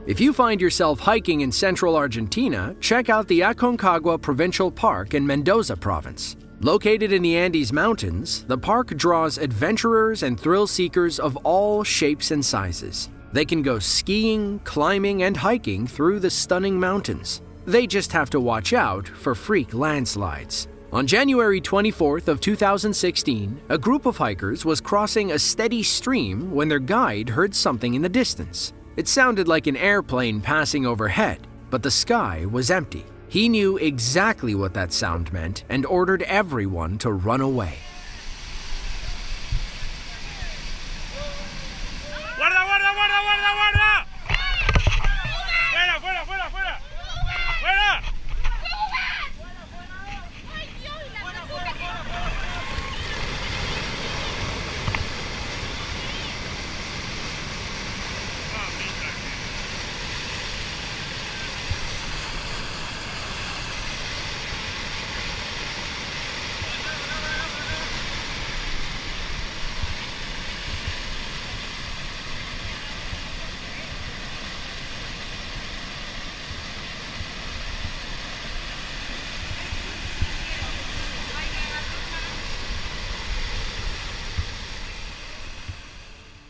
If you find yourself hiking in central Argentina, check out the Aconcagua Provincial Park in Mendoza Province. Located in the Andes Mountains, the park draws adventurers and thrill seekers of all shapes and sizes. They can go skiing, climbing, and hiking through the stunning mountains. They just have to watch out for freak landslides. On January 24th of 2016, a group of hikers was crossing a steady stream when their guide heard something in the distance. It sounded like an airplane passing overhead, but the sky was empty. He knew exactly what that sound meant and ordered everyone to run away. ¡Guarda, guarda, guarda, guarda, guarda! ¡Fuera, fuera, fuera, fuera! ¡Fuera!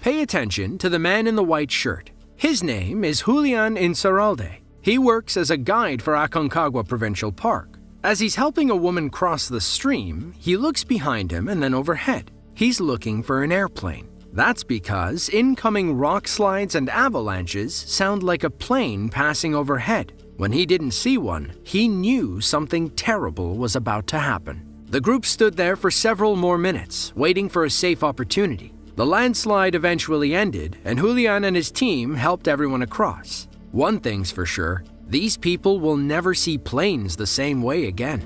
Pay attention to the man in the white shirt. His name is Julian Insaurralde. He works as a guide for Aconcagua Provincial Park. As he's helping a woman cross the stream, he looks behind him and then overhead. He's looking for an airplane. That's because incoming rock slides and avalanches sound like a plane passing overhead. When he didn't see one, he knew something terrible was about to happen. The group stood there for several more minutes, waiting for a safe opportunity. The landslide eventually ended, and Julian and his team helped everyone across. One thing's for sure, these people will never see planes the same way again.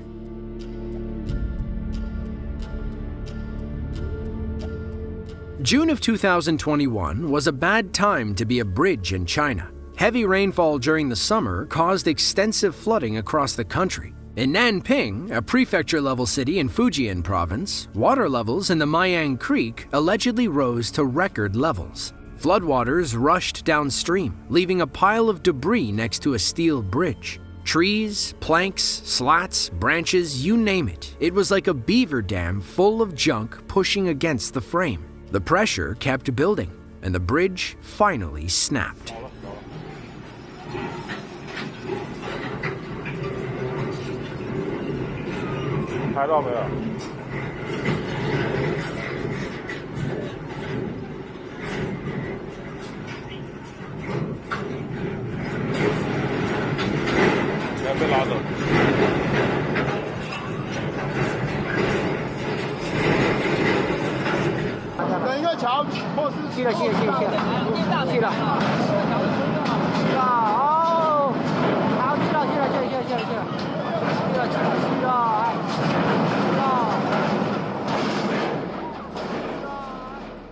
June of 2021 was a bad time to be a bridge in China. Heavy rainfall during the summer caused extensive flooding across the country. In Nanping, a prefecture-level city in Fujian province, water levels in the Mayang Creek allegedly rose to record levels. Floodwaters rushed downstream, leaving a pile of debris next to a steel bridge. Trees, planks, slats, branches, you name it. It was like a beaver dam full of junk pushing against the frame. The pressure kept building, and the bridge finally snapped.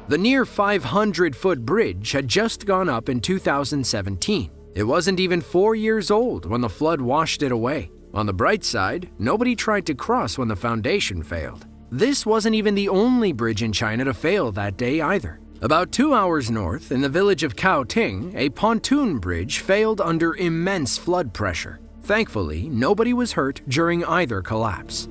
The near 500-foot bridge had just gone up in 2017. It wasn't even 4 years old when the flood washed it away. On the bright side, nobody tried to cross when the foundation failed. This wasn't even the only bridge in China to fail that day either. About 2 hours north, in the village of Caoting, a pontoon bridge failed under immense flood pressure. Thankfully, nobody was hurt during either collapse.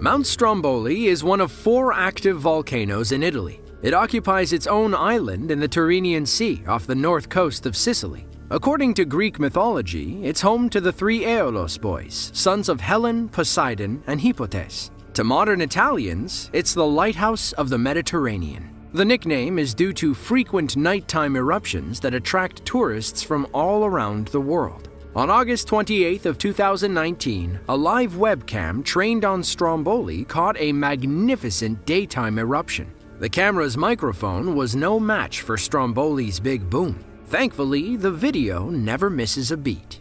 Mount Stromboli is one of 4 active volcanoes in Italy. It occupies its own island in the Tyrrhenian Sea off the north coast of Sicily. According to Greek mythology, it's home to the 3 Aeolos boys, sons of Helen, Poseidon, and Hippotes. To modern Italians, it's the lighthouse of the Mediterranean. The nickname is due to frequent nighttime eruptions that attract tourists from all around the world. On August 28th of 2019, a live webcam trained on Stromboli caught a magnificent daytime eruption. The camera's microphone was no match for Stromboli's big boom. Thankfully, the video never misses a beat.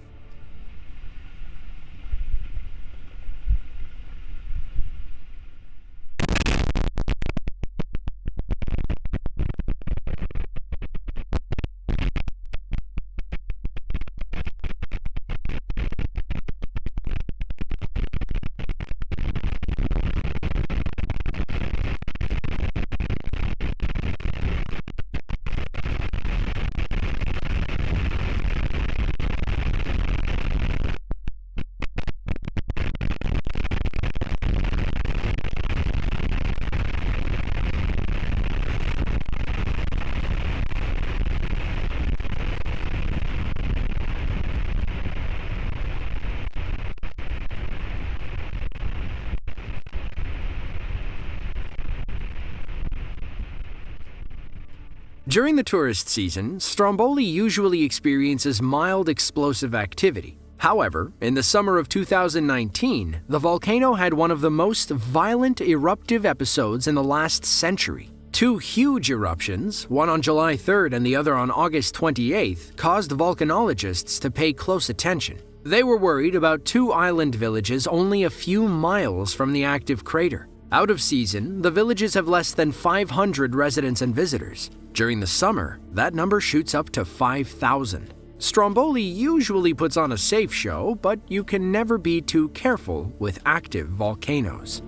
During the tourist season, Stromboli usually experiences mild explosive activity. However, in the summer of 2019, the volcano had one of the most violent eruptive episodes in the last century. Two huge eruptions, one on July 3rd and the other on August 28th, caused volcanologists to pay close attention. They were worried about two island villages only a few miles from the active crater. Out of season, the villages have less than 500 residents and visitors. During the summer, that number shoots up to 5,000. Stromboli usually puts on a safe show, but you can never be too careful with active volcanoes.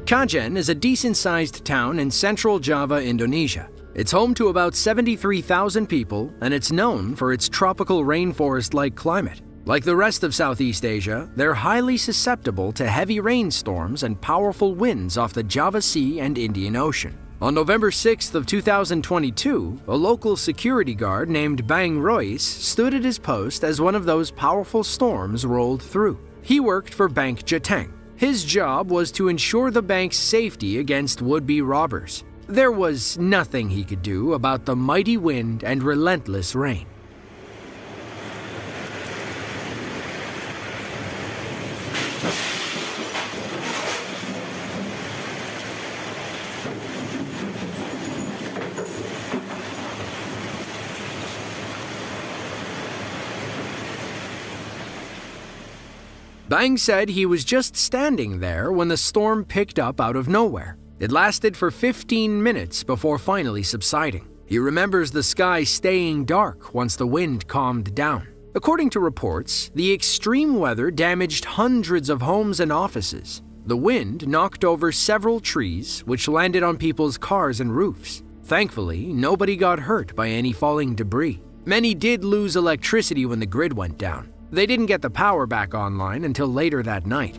Kajen is a decent-sized town in central Java, Indonesia. It's home to about 73,000 people, and it's known for its tropical rainforest-like climate. Like the rest of Southeast Asia, they're highly susceptible to heavy rainstorms and powerful winds off the Java Sea and Indian Ocean. On November 6th of 2022, a local security guard named Bang Royce stood at his post as one of those powerful storms rolled through. He worked for Bank Jateng. His job was to ensure the bank's safety against would-be robbers. There was nothing he could do about the mighty wind and relentless rain. Bang said he was just standing there when the storm picked up out of nowhere. It lasted for 15 minutes before finally subsiding. He remembers the sky staying dark once the wind calmed down. According to reports, the extreme weather damaged hundreds of homes and offices. The wind knocked over several trees, which landed on people's cars and roofs. Thankfully, nobody got hurt by any falling debris. Many did lose electricity when the grid went down. They didn't get the power back online until later that night.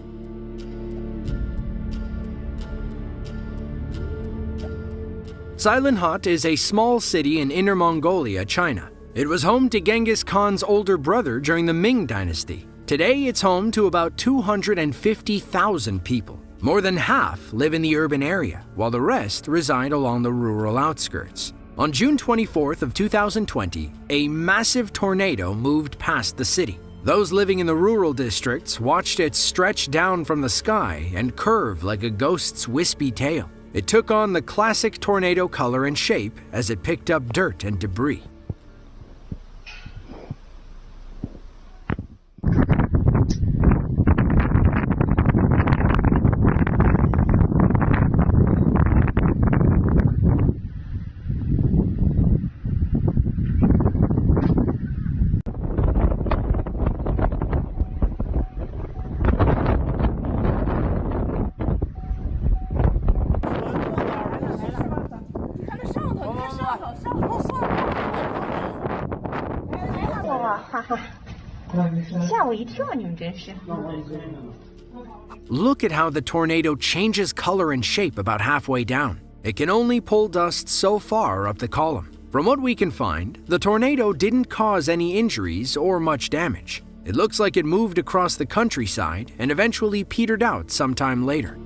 Sailanhot is a small city in Inner Mongolia, China. It was home to Genghis Khan's older brother during the Ming Dynasty. Today, it's home to about 250,000 people. More than half live in the urban area, while the rest reside along the rural outskirts. On June 24th of 2020, a massive tornado moved past the city. Those living in the rural districts watched it stretch down from the sky and curve like a ghost's wispy tail. It took on the classic tornado color and shape as it picked up dirt and debris. Look at how the tornado changes color and shape about halfway down. It can only pull dust so far up the column. From what we can find, the tornado didn't cause any injuries or much damage. It looks like it moved across the countryside and eventually petered out sometime later.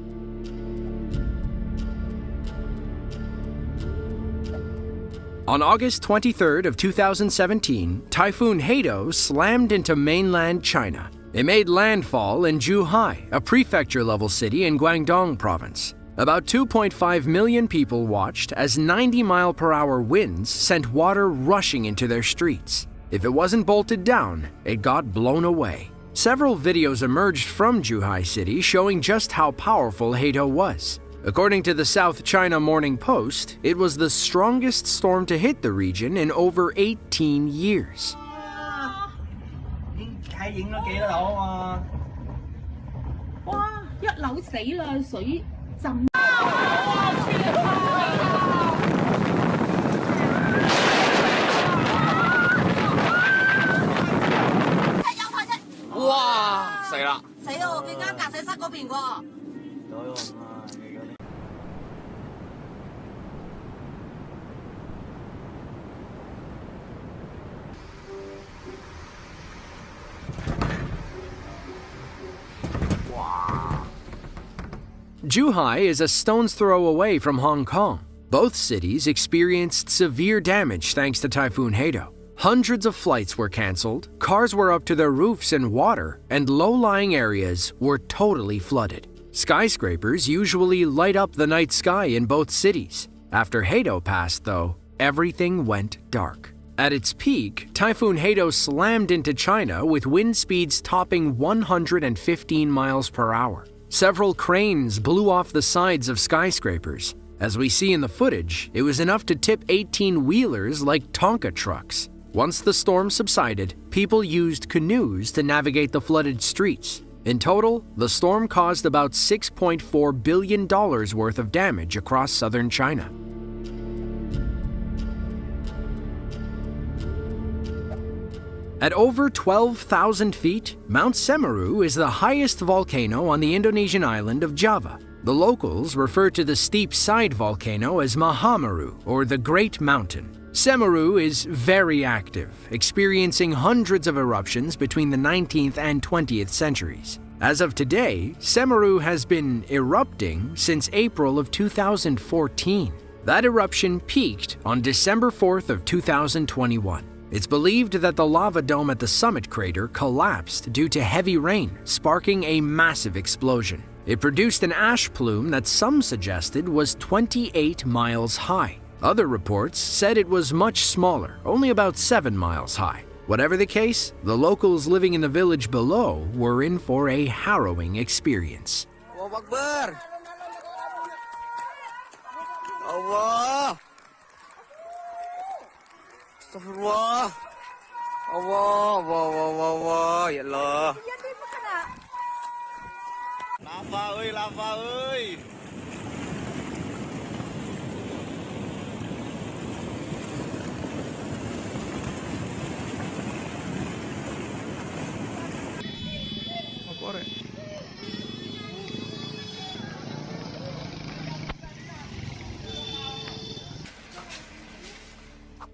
On August 23rd of 2017, Typhoon Hato slammed into mainland China. It made landfall in Zhuhai, a prefecture-level city in Guangdong province. About 2.5 million people watched as 90-mile-per-hour winds sent water rushing into their streets. If it wasn't bolted down, it got blown away. Several videos emerged from Zhuhai City showing just how powerful Hato was. According to the South China Morning Post, it was the strongest storm to hit the region in over 18 years. Zhuhai is a stone's throw away from Hong Kong. Both cities experienced severe damage thanks to Typhoon Hato. Hundreds of flights were cancelled, cars were up to their roofs in water, and low-lying areas were totally flooded. Skyscrapers usually light up the night sky in both cities. After Hato passed, though, everything went dark. At its peak, Typhoon Hato slammed into China with wind speeds topping 115 miles per hour. Several cranes blew off the sides of skyscrapers. As we see in the footage, it was enough to tip 18-wheelers like Tonka trucks. Once the storm subsided, people used canoes to navigate the flooded streets. In total, the storm caused about $6.4 billion worth of damage across southern China. At over 12,000 feet, Mount Semeru is the highest volcano on the Indonesian island of Java. The locals refer to the steep side volcano as Mahameru, or the Great Mountain. Semeru is very active, experiencing hundreds of eruptions between the 19th and 20th centuries. As of today, Semeru has been erupting since April of 2014. That eruption peaked on December 4th of 2021. It's believed that the lava dome at the summit crater collapsed due to heavy rain, sparking a massive explosion. It produced an ash plume that some suggested was 28 miles high. Other reports said it was much smaller, only about 7 miles high. Whatever the case, the locals living in the village below were in for a harrowing experience. Allahu Akbar. Allah. Astagfirullah. Allah, Allah, ya Allah. Lava ơi.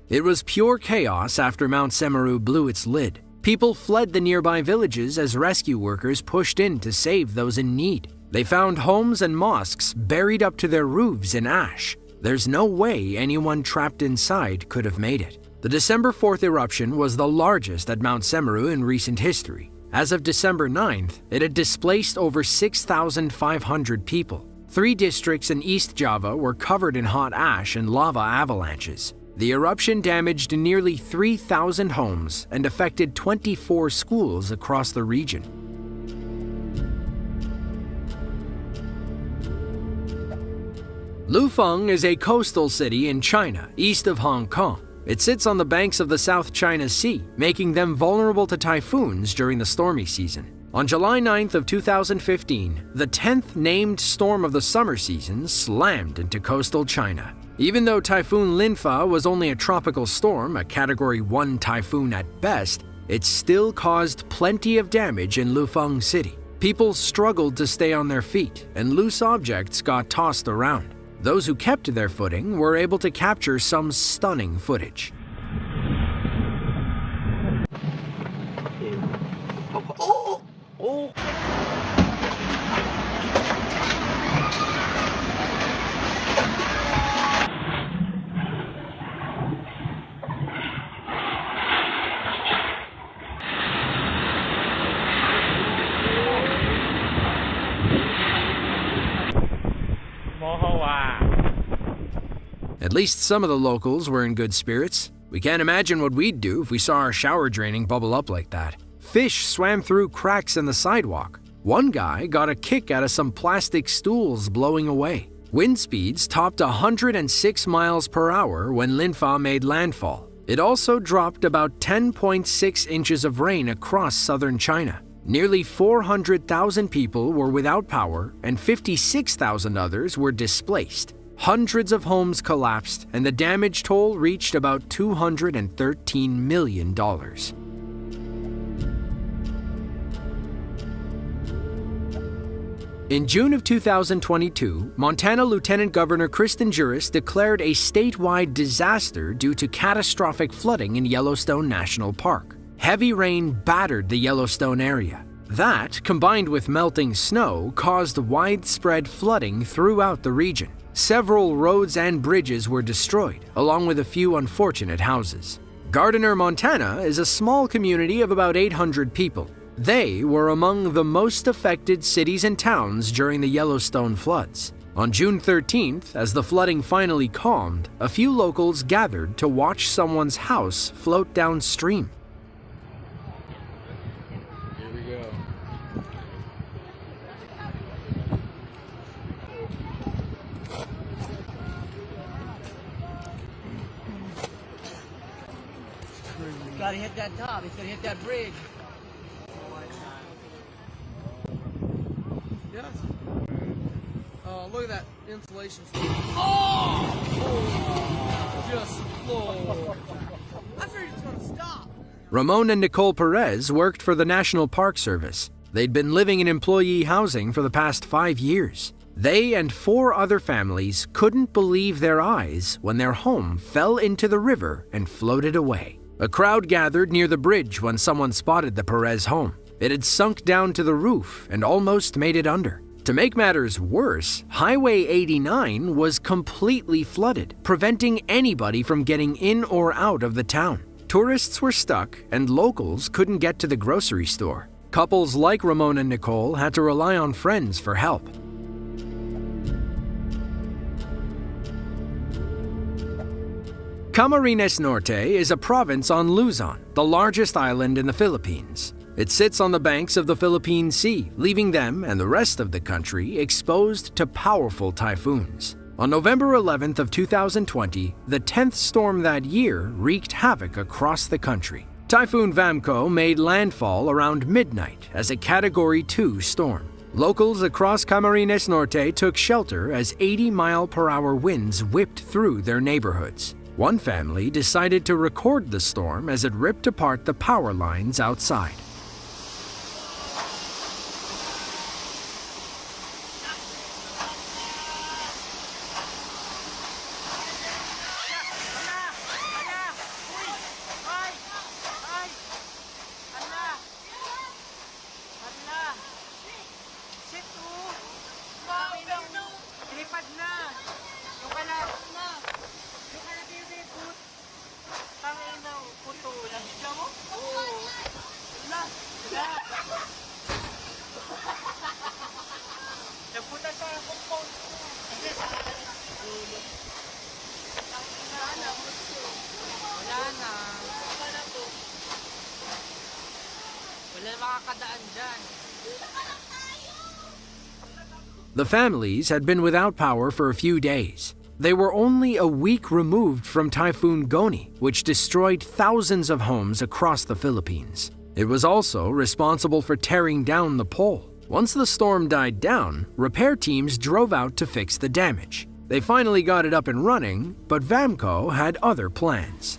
It was pure chaos after Mount Semeru blew its lid. People fled the nearby villages as rescue workers pushed in to save those in need. They found homes and mosques buried up to their roofs in ash. There's no way anyone trapped inside could have made it. The December 4th eruption was the largest at Mount Semeru in recent history. As of December 9th, it had displaced over 6,500 people. 3 districts in East Java were covered in hot ash and lava avalanches. The eruption damaged nearly 3,000 homes and affected 24 schools across the region. Lufeng is a coastal city in China, east of Hong Kong. It sits on the banks of the South China Sea, making them vulnerable to typhoons during the stormy season. On July 9th of 2015, the 10th named storm of the summer season slammed into coastal China. Even though Typhoon Linfa was only a tropical storm, a Category 1 typhoon at best, it still caused plenty of damage in Lufeng City. People struggled to stay on their feet, and loose objects got tossed around. Those who kept their footing were able to capture some stunning footage. At least some of the locals were in good spirits. We can't imagine what we'd do if we saw our shower draining bubble up like that. Fish swam through cracks in the sidewalk. One guy got a kick out of some plastic stools blowing away. Wind speeds topped 106 miles per hour when Linfa made landfall. It also dropped about 10.6 inches of rain across southern China. Nearly 400,000 people were without power and 56,000 others were displaced. Hundreds of homes collapsed, and the damage toll reached about $213 million. In June of 2022, Montana Lieutenant Governor Kristen Juras declared a statewide disaster due to catastrophic flooding in Yellowstone National Park. Heavy rain battered the Yellowstone area. That, combined with melting snow, caused widespread flooding throughout the region. Several roads and bridges were destroyed, along with a few unfortunate houses. Gardiner, Montana is a small community of about 800 people. They were among the most affected cities and towns during the Yellowstone floods. On June 13th, as the flooding finally calmed, a few locals gathered to watch someone's house float downstream. Here we go. Gotta hit that top. He's gonna hit that bridge. Yes. Look at that insulation. Oh! Just floor. I figured it's gonna stop. Ramon and Nicole Perez worked for the National Park Service. They'd been living in employee housing for the past 5 years. They and 4 other families couldn't believe their eyes when their home fell into the river and floated away. A crowd gathered near the bridge when someone spotted the Perez home. It had sunk down to the roof and almost made it under. To make matters worse, Highway 89 was completely flooded, preventing anybody from getting in or out of the town. Tourists were stuck, and locals couldn't get to the grocery store. Couples like Ramon and Nicole had to rely on friends for help. Camarines Norte is a province on Luzon, the largest island in the Philippines. It sits on the banks of the Philippine Sea, leaving them and the rest of the country exposed to powerful typhoons. On November 11th of 2020, the 10th storm that year wreaked havoc across the country. Typhoon Vamco made landfall around midnight as a Category 2 storm. Locals across Camarines Norte took shelter as 80-mile-per-hour winds whipped through their neighborhoods. One family decided to record the storm as it ripped apart the power lines outside. The families had been without power for a few days. They were only a week removed from Typhoon Goni, which destroyed thousands of homes across the Philippines. It was also responsible for tearing down the pole. Once the storm died down, repair teams drove out to fix the damage. They finally got it up and running, but Vamco had other plans.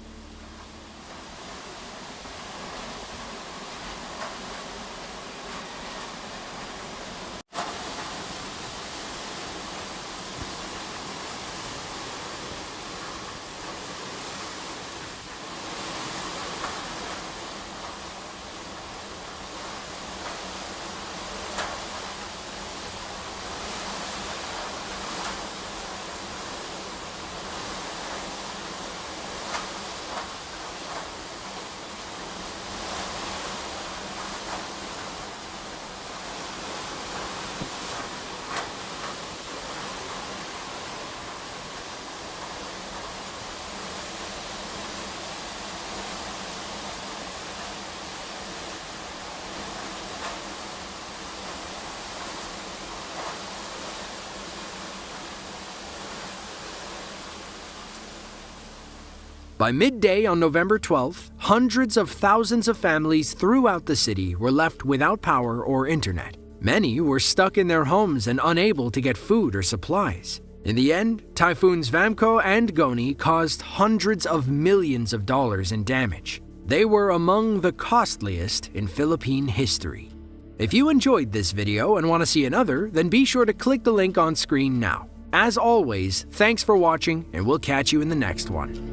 By midday on November 12th, hundreds of thousands of families throughout the city were left without power or internet. Many were stuck in their homes and unable to get food or supplies. In the end, Typhoons Vamco and Goni caused hundreds of millions of dollars in damage. They were among the costliest in Philippine history. If you enjoyed this video and want to see another, then be sure to click the link on screen now. As always, thanks for watching, and we'll catch you in the next one.